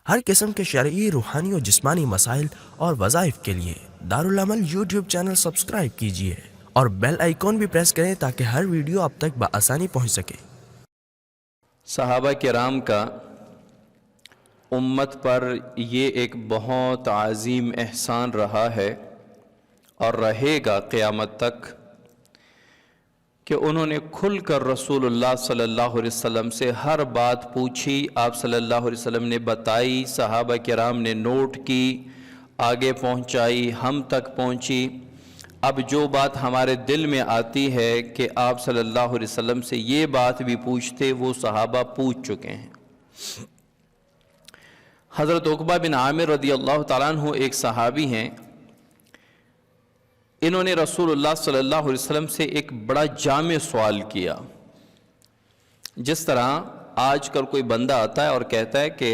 ہر قسم کے شرعی، روحانی اور جسمانی مسائل اور وظائف کے لیے دارالعمل یوٹیوب چینل سبسکرائب کیجیے اور بیل آئیکن بھی پریس کریں تاکہ ہر ویڈیو آپ تک بآسانی پہنچ سکے۔ صحابہ کرام کا امت پر یہ ایک بہت عظیم احسان رہا ہے اور رہے گا قیامت تک کہ انہوں نے کھل کر رسول اللہ صلی اللہ علیہ وسلم سے ہر بات پوچھی، آپ صلی اللہ علیہ وسلم نے بتائی، صحابہ کرام نے نوٹ کی، آگے پہنچائی، ہم تک پہنچی۔ اب جو بات ہمارے دل میں آتی ہے کہ آپ صلی اللہ علیہ وسلم سے یہ بات بھی پوچھتے، وہ صحابہ پوچھ چکے ہیں۔ حضرت عقبہ بن عامر رضی اللہ تعالیٰ عنہ ایک صحابی ہیں، انہوں نے رسول اللہ صلی اللہ علیہ وسلم سے ایک بڑا جامع سوال کیا۔ جس طرح آج کل کوئی بندہ آتا ہے اور کہتا ہے کہ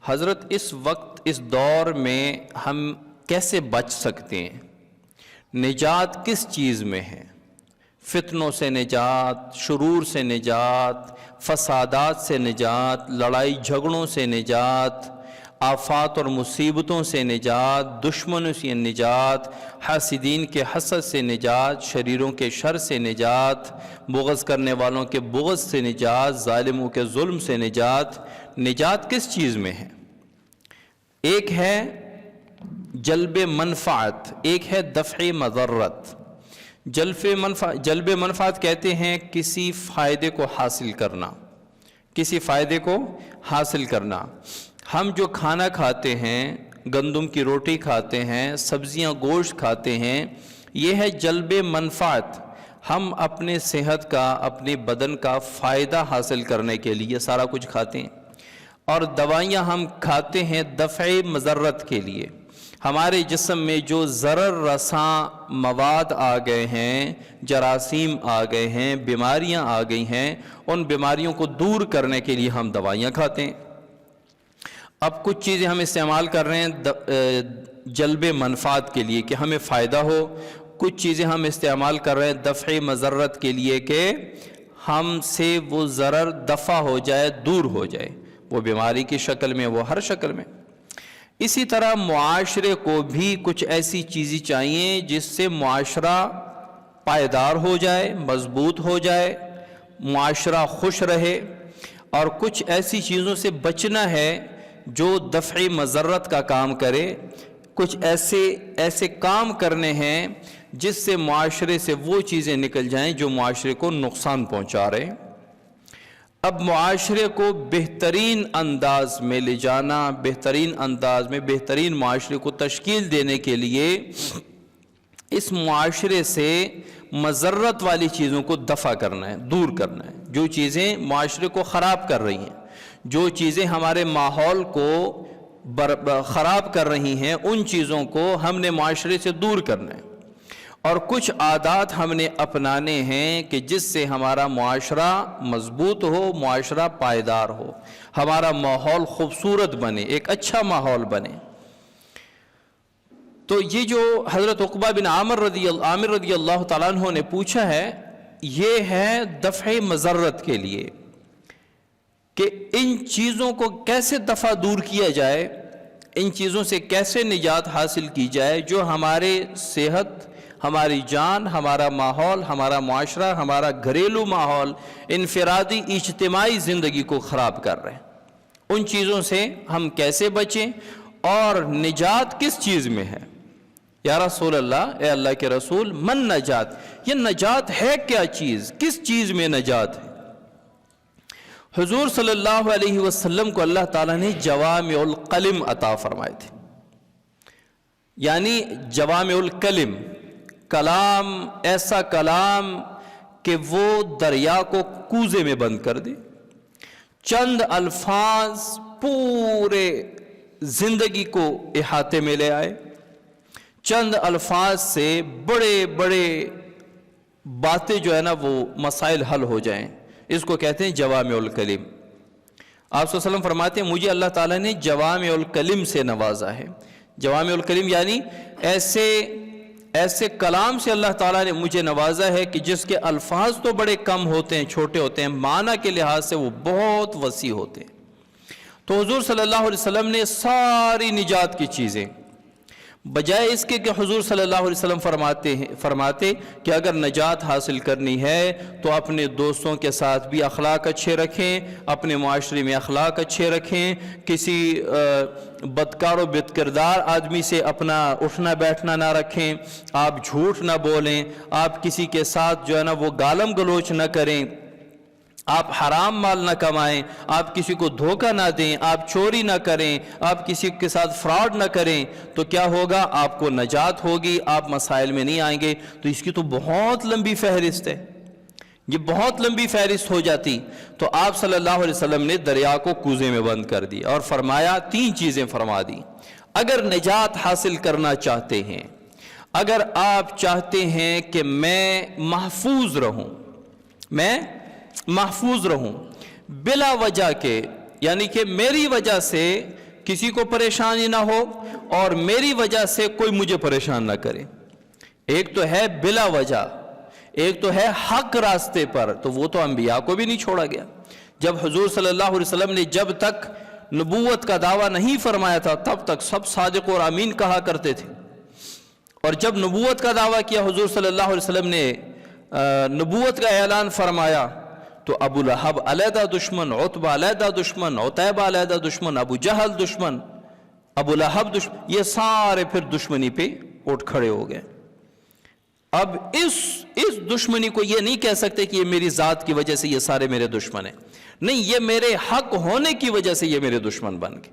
حضرت اس وقت اس دور میں ہم کیسے بچ سکتے ہیں، نجات کس چیز میں ہے، فتنوں سے نجات، شرور سے نجات، فسادات سے نجات، لڑائی جھگڑوں سے نجات، آفات اور مصیبتوں سے نجات، دشمنوں سے نجات، حاسدین کے حسد سے نجات، شریروں کے شر سے نجات، بغض کرنے والوں کے بغض سے نجات، ظالموں کے ظلم سے نجات۔ نجات کس چیز میں ہے؟ ایک ہے جلب منفعت، ایک ہے دفع مضرت۔ جلب منفعت کہتے ہیں کسی فائدے کو حاصل کرنا، کسی فائدے کو حاصل کرنا۔ ہم جو کھانا کھاتے ہیں، گندم کی روٹی کھاتے ہیں، سبزیاں گوشت کھاتے ہیں، یہ ہے جلب منفعت۔ ہم اپنے صحت کا، اپنے بدن کا فائدہ حاصل کرنے کے لیے سارا کچھ کھاتے ہیں، اور دوائیاں ہم کھاتے ہیں دفع مضرت کے لیے۔ ہمارے جسم میں جو ضرر رساں مواد آ گئے ہیں، جراثیم آ گئے ہیں، بیماریاں آ گئی ہیں، ان بیماریوں کو دور کرنے کے لیے ہم دوائیاں کھاتے ہیں۔ اب کچھ چیزیں ہم استعمال کر رہے ہیں جلب منفعت کے لیے کہ ہمیں فائدہ ہو، کچھ چیزیں ہم استعمال کر رہے ہیں دفع مضرت کے لیے کہ ہم سے وہ ضرر دفع ہو جائے، دور ہو جائے، وہ بیماری کی شکل میں، وہ ہر شکل میں۔ اسی طرح معاشرے کو بھی کچھ ایسی چیزیں چاہیے جس سے معاشرہ پائیدار ہو جائے، مضبوط ہو جائے، معاشرہ خوش رہے، اور کچھ ایسی چیزوں سے بچنا ہے جو دفع مضرت کا کام کرے۔ کچھ ایسے کام کرنے ہیں جس سے معاشرے سے وہ چیزیں نکل جائیں جو معاشرے کو نقصان پہنچا رہے ہیں۔ اب معاشرے کو بہترین انداز میں لے جانا، بہترین انداز میں بہترین معاشرے کو تشکیل دینے کے لیے اس معاشرے سے مضرت والی چیزوں کو دفع کرنا ہے، دور کرنا ہے۔ جو چیزیں معاشرے کو خراب کر رہی ہیں، جو چیزیں ہمارے ماحول کو خراب کر رہی ہیں، ان چیزوں کو ہم نے معاشرے سے دور کرنا ہے، اور کچھ عادات ہم نے اپنانے ہیں کہ جس سے ہمارا معاشرہ مضبوط ہو، معاشرہ پائیدار ہو، ہمارا ماحول خوبصورت بنے، ایک اچھا ماحول بنے۔ تو یہ جو حضرت عقبہ بن عامر رضی اللہ تعالیٰ عنہ نے پوچھا ہے، یہ ہے دفع مضرت کے لیے کہ ان چیزوں کو کیسے دفع دور کیا جائے، ان چیزوں سے کیسے نجات حاصل کی جائے جو ہمارے صحت، ہماری جان، ہمارا ماحول، ہمارا معاشرہ، ہمارا گھریلو ماحول، انفرادی اجتماعی زندگی کو خراب کر رہے ہیں۔ ان چیزوں سے ہم کیسے بچیں، اور نجات کس چیز میں ہے؟ یا رسول اللہ، اے اللہ کے رسول، من نجات، یہ نجات ہے کیا چیز، کس چیز میں نجات ہے؟ حضور صلی اللہ علیہ وسلم کو اللہ تعالیٰ نے جوامع القلم عطا فرمائے تھے، یعنی جوامع الکلم، کلام، ایسا کلام کہ وہ دریا کو کوزے میں بند کر دے۔ چند الفاظ پورے زندگی کو احاطے میں لے آئے، چند الفاظ سے بڑے بڑے باتیں جو ہے نا وہ مسائل حل ہو جائیں، اس کو کہتے ہیں جوامع الکلم۔ آپ صلی اللہ علیہ وسلم فرماتے ہیں مجھے اللہ تعالیٰ نے جوامع الکلم سے نوازا ہے۔ جوامع الکلم یعنی ایسے کلام سے اللہ تعالیٰ نے مجھے نوازا ہے کہ جس کے الفاظ تو بڑے کم ہوتے ہیں، چھوٹے ہوتے ہیں، معنی کے لحاظ سے وہ بہت وسیع ہوتے ہیں۔ تو حضور صلی اللہ علیہ وسلم نے ساری نجات کی چیزیں، بجائے اس کے کہ حضور صلی اللہ علیہ وسلم فرماتے کہ اگر نجات حاصل کرنی ہے تو اپنے دوستوں کے ساتھ بھی اخلاق اچھے رکھیں، اپنے معاشرے میں اخلاق اچھے رکھیں، کسی بدکار و بد کردار آدمی سے اپنا اٹھنا بیٹھنا نہ رکھیں، آپ جھوٹ نہ بولیں، آپ کسی کے ساتھ جو ہے نا وہ گالم گلوچ نہ کریں، آپ حرام مال نہ کمائیں، آپ کسی کو دھوکہ نہ دیں، آپ چوری نہ کریں، آپ کسی کے ساتھ فراڈ نہ کریں، تو کیا ہوگا؟ آپ کو نجات ہوگی، آپ مسائل میں نہیں آئیں گے۔ تو اس کی تو بہت لمبی فہرست ہے، یہ بہت لمبی فہرست ہو جاتی۔ تو آپ صلی اللہ علیہ وسلم نے دریا کو کوزے میں بند کر دی اور فرمایا، تین چیزیں فرما دی۔ اگر نجات حاصل کرنا چاہتے ہیں، اگر آپ چاہتے ہیں کہ میں محفوظ رہوں، میں محفوظ رہوں بلا وجہ کے، یعنی کہ میری وجہ سے کسی کو پریشانی نہ ہو اور میری وجہ سے کوئی مجھے پریشان نہ کرے۔ ایک تو ہے بلا وجہ، ایک تو ہے حق راستے پر، تو وہ تو انبیاء کو بھی نہیں چھوڑا گیا۔ جب حضور صلی اللہ علیہ وسلم نے جب تک نبوت کا دعویٰ نہیں فرمایا تھا تب تک سب صادق اور امین کہا کرتے تھے، اور جب نبوت کا دعویٰ کیا حضور صلی اللہ علیہ وسلم نے نبوت کا اعلان فرمایا تو ابو لہب علیحدہ دشمن، عتبہ علیحدہ دشمن، عتیبہ علیحدہ دشمن، ابو جہل دشمن، ابو لہب دشمن، یہ سارے پھر دشمنی پہ اٹھ کھڑے ہو گئے۔ اب اس دشمنی کو یہ نہیں کہہ سکتے کہ یہ میری ذات کی وجہ سے یہ سارے میرے دشمن ہیں، نہیں، یہ میرے حق ہونے کی وجہ سے یہ میرے دشمن بن گئے۔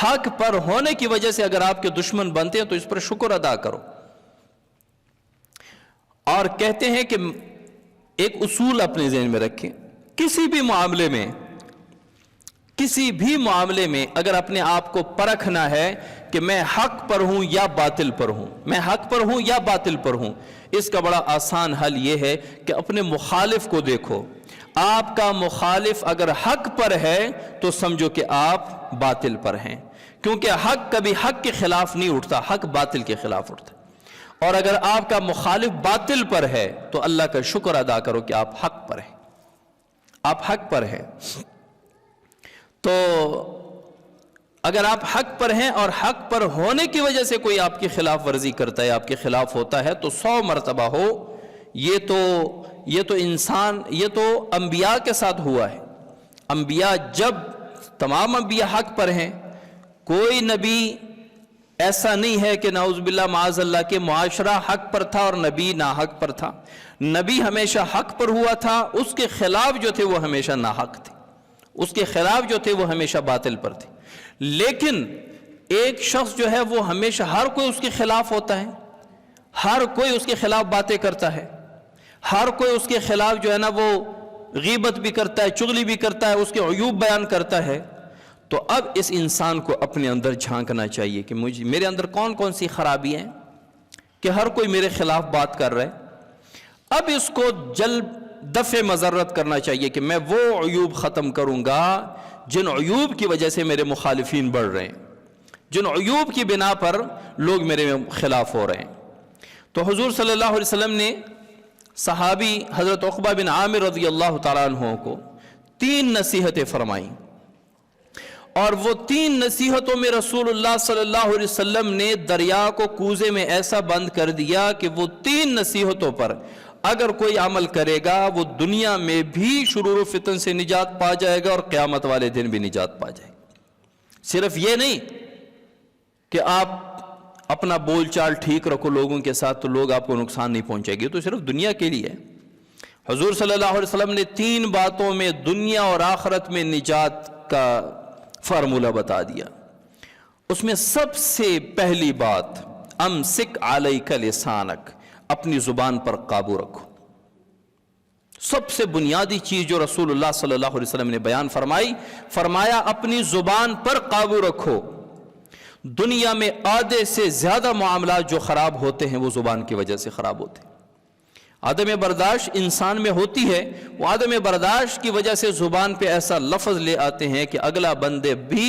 حق پر ہونے کی وجہ سے اگر آپ کے دشمن بنتے ہیں تو اس پر شکر ادا کرو۔ اور کہتے ہیں کہ ایک اصول اپنے ذہن میں رکھیں، کسی بھی معاملے میں اگر اپنے آپ کو پرکھنا ہے کہ میں حق پر ہوں یا باطل پر ہوں، میں حق پر ہوں یا باطل پر ہوں، اس کا بڑا آسان حل یہ ہے کہ اپنے مخالف کو دیکھو۔ آپ کا مخالف اگر حق پر ہے تو سمجھو کہ آپ باطل پر ہیں، کیونکہ حق کبھی حق کے خلاف نہیں اٹھتا، حق باطل کے خلاف اٹھتا۔ اور اگر آپ کا مخالف باطل پر ہے تو اللہ کا شکر ادا کرو کہ آپ حق پر ہیں، آپ حق پر ہیں۔ تو اگر آپ حق پر ہیں اور حق پر ہونے کی وجہ سے کوئی آپ کی خلاف ورزی کرتا ہے، آپ کے خلاف ہوتا ہے، تو 100 مرتبہ ہو، یہ تو انبیاء کے ساتھ ہوا ہے۔ انبیاء جب تمام انبیاء حق پر ہیں، کوئی نبی ایسا نہیں ہے کہ نعوذ باللہ معاذ اللہ کے معاشرہ حق پر تھا اور نبی ناحق پر تھا۔ نبی ہمیشہ حق پر ہوا تھا، اس کے خلاف جو تھے وہ ہمیشہ ناحق تھے، اس کے خلاف جو تھے وہ ہمیشہ باطل پر تھے۔ لیکن ایک شخص جو ہے وہ ہمیشہ، ہر کوئی اس کے خلاف ہوتا ہے، ہر کوئی اس کے خلاف باتیں کرتا ہے، ہر کوئی اس کے خلاف جو ہے نا وہ غیبت بھی کرتا ہے، چغلی بھی کرتا ہے، اس کے عیوب بیان کرتا ہے۔ تو اب اس انسان کو اپنے اندر جھانکنا چاہیے کہ میرے اندر کون کون سی خرابیاں ہیں کہ ہر کوئی میرے خلاف بات کر رہا ہے۔ اب اس کو جلب دفع مضرت کرنا چاہیے کہ میں وہ عیوب ختم کروں گا جن عیوب کی وجہ سے میرے مخالفین بڑھ رہے ہیں، جن عیوب کی بنا پر لوگ میرے خلاف ہو رہے ہیں۔ تو حضور صلی اللہ علیہ وسلم نے صحابی حضرت عقبہ بن عامر رضی اللہ تعالیٰ عنہ کو 3 نصیحتیں فرمائیں، اور وہ 3 نصیحتوں میں رسول اللہ صلی اللہ علیہ وسلم نے دریا کو کوزے میں ایسا بند کر دیا کہ وہ 3 نصیحتوں پر اگر کوئی عمل کرے گا وہ دنیا میں بھی شرور و فتن سے نجات پا جائے گا اور قیامت والے دن بھی نجات پا جائے گا۔ صرف یہ نہیں کہ آپ اپنا بول چال ٹھیک رکھو لوگوں کے ساتھ تو لوگ آپ کو نقصان نہیں پہنچے گی، تو صرف دنیا کے لیے ہے۔ حضور صلی اللہ علیہ وسلم نے 3 باتوں میں دنیا اور آخرت میں نجات کا فارمولہ بتا دیا۔ اس میں سب سے پہلی بات، امسک علیک لسانک، اپنی زبان پر قابو رکھو۔ سب سے بنیادی چیز جو رسول اللہ صلی اللہ علیہ وسلم نے بیان فرمایا اپنی زبان پر قابو رکھو۔ دنیا میں آدھے سے زیادہ معاملات جو خراب ہوتے ہیں وہ زبان کی وجہ سے خراب ہوتے ہیں۔ عدم برداشت انسان میں ہوتی ہے، وہ عدم برداشت کی وجہ سے زبان پہ ایسا لفظ لے آتے ہیں کہ اگلا بندے بھی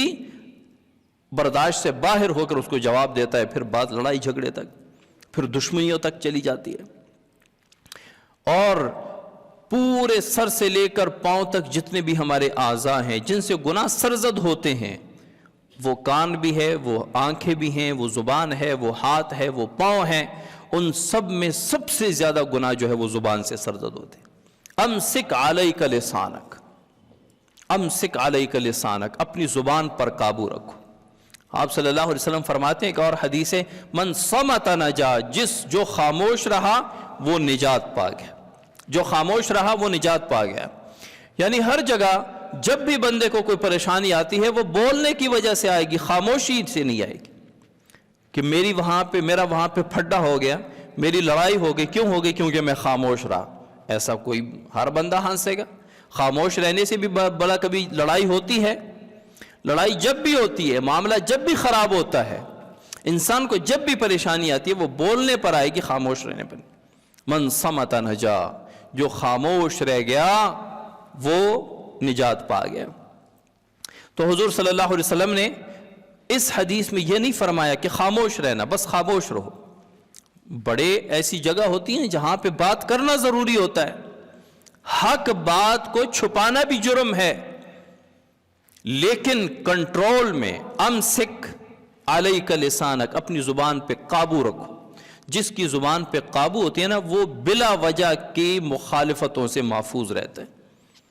برداشت سے باہر ہو کر اس کو جواب دیتا ہے، پھر بات لڑائی جھگڑے تک، پھر دشمنیوں تک چلی جاتی ہے۔ اور پورے سر سے لے کر پاؤں تک جتنے بھی ہمارے اعضاء ہیں جن سے گناہ سرزد ہوتے ہیں، وہ کان بھی ہے، وہ آنکھیں بھی ہیں، وہ زبان ہے، وہ ہاتھ ہے، وہ پاؤں ہیں، ان سب میں سب سے زیادہ گناہ جو ہے وہ زبان سے سرزد ہوتے ہیں۔ امسک علیک لسانک، امسک علیک لسانک، اپنی زبان پر قابو رکھو۔ آپ صلی اللہ علیہ وسلم فرماتے ہیں ایک اور حدیث ہے، من صمت نجا، جو خاموش رہا وہ نجات پا گیا، جو خاموش رہا وہ نجات پا گیا۔ یعنی ہر جگہ جب بھی بندے کو کوئی پریشانی آتی ہے وہ بولنے کی وجہ سے آئے گی، خاموشی سے نہیں آئے گی کہ میرا وہاں پہ پھڈا ہو گیا، میری لڑائی ہو گئی، کیوں ہو گئی؟ کیونکہ میں خاموش رہا۔ ایسا کوئی ہر بندہ ہنسے گا؟ خاموش رہنے سے بھی بڑا کبھی لڑائی ہوتی ہے؟ لڑائی جب بھی ہوتی ہے، معاملہ جب بھی خراب ہوتا ہے، انسان کو جب بھی پریشانی آتی ہے وہ بولنے پر آئے گی، خاموش رہنے پر۔ من صمت نجا، جو خاموش رہ گیا وہ نجات پا گیا۔ تو حضور صلی اللہ علیہ وسلم نے اس حدیث میں یہ نہیں فرمایا کہ خاموش رہنا، بس خاموش رہو۔ بڑے ایسی جگہ ہوتی ہیں جہاں پہ بات کرنا ضروری ہوتا ہے، حق بات کو چھپانا بھی جرم ہے، لیکن کنٹرول میں امسک علیک لسانک، اپنی زبان پہ قابو رکھو۔ جس کی زبان پہ قابو ہوتی ہے نا وہ بلا وجہ کی مخالفتوں سے محفوظ رہتا ہے۔